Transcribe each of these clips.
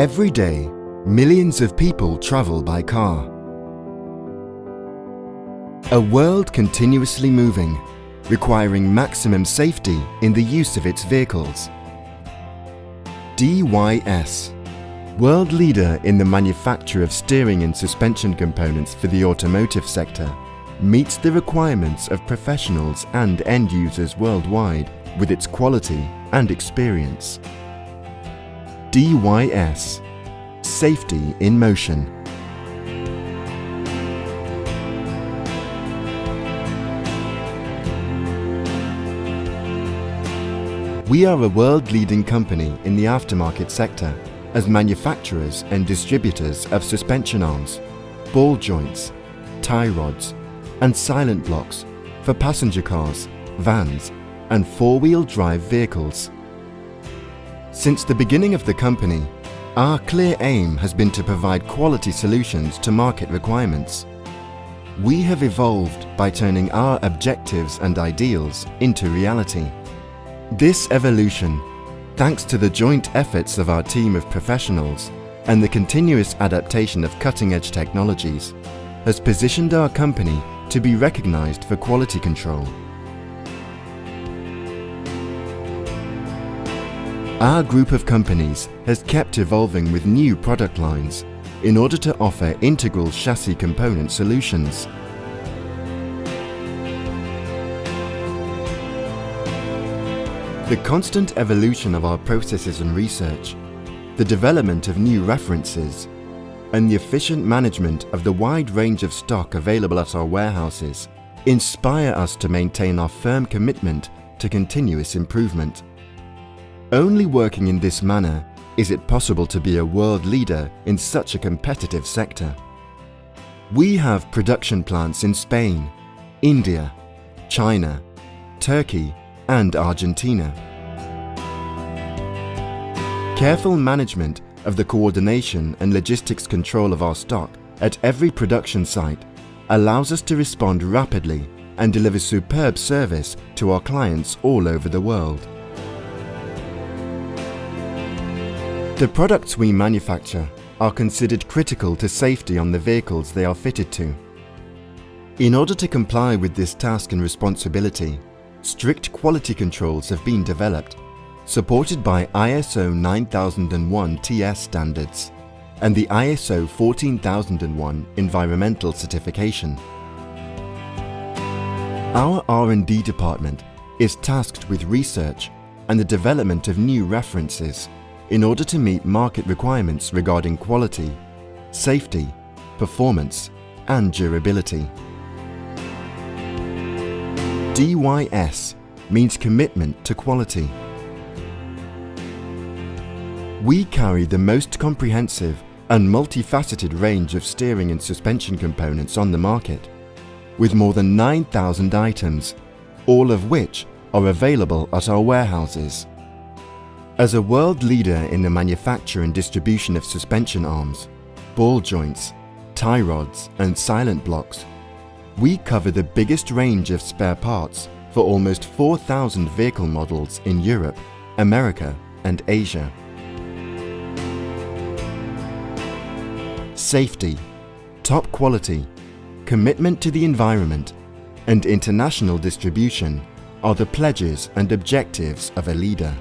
Every day, millions of people travel by car. A world continuously moving, requiring maximum safety in the use of its vehicles. DYS, world leader in the manufacture of steering and suspension components for the automotive sector, meets the requirements of professionals and end users worldwide with its quality and experience. DYS, safety in motion. We are a world-leading company in the aftermarket sector as manufacturers and distributors of suspension arms, ball joints, tie rods, and silent blocks for passenger cars, vans, and four-wheel drive vehicles. Since the beginning of the company, our clear aim has been to provide quality solutions to market requirements. We have evolved by turning our objectives and ideals into reality. This evolution, thanks to the joint efforts of our team of professionals and the continuous adaptation of cutting-edge technologies, has positioned our company to be recognized for quality control. Our group of companies has kept evolving with new product lines in order to offer integral chassis component solutions. The constant evolution of our processes and research, the development of new references, and the efficient management of the wide range of stock available at our warehouses inspire us to maintain our firm commitment to continuous improvement. Only working in this manner is it possible to be a world leader in such a competitive sector. We have production plants in Spain, India, China, Turkey, and Argentina. Careful management of the coordination and logistics control of our stock at every production site allows us to respond rapidly and deliver superb service to our clients all over the world. The products we manufacture are considered critical to safety on the vehicles they are fitted to. In order to comply with this task and responsibility, strict quality controls have been developed, supported by ISO 9001 TS standards and the ISO 14001 environmental certification. Our R&D department is tasked with research and the development of new references in order to meet market requirements regarding quality, safety, performance, and durability. DYS means commitment to quality. We carry the most comprehensive and multifaceted range of steering and suspension components on the market, with more than 9,000 items, all of which are available at our warehouses. As a world leader in the manufacture and distribution of suspension arms, ball joints, tie rods, and silent blocks, we cover the biggest range of spare parts for almost 4,000 vehicle models in Europe, America, and Asia. Safety, top quality, commitment to the environment, and international distribution are the pledges and objectives of a leader.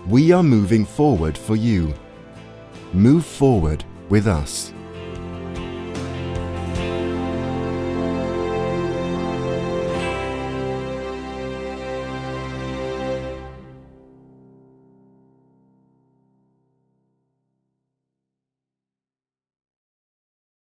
We are moving forward for you. Move forward with us.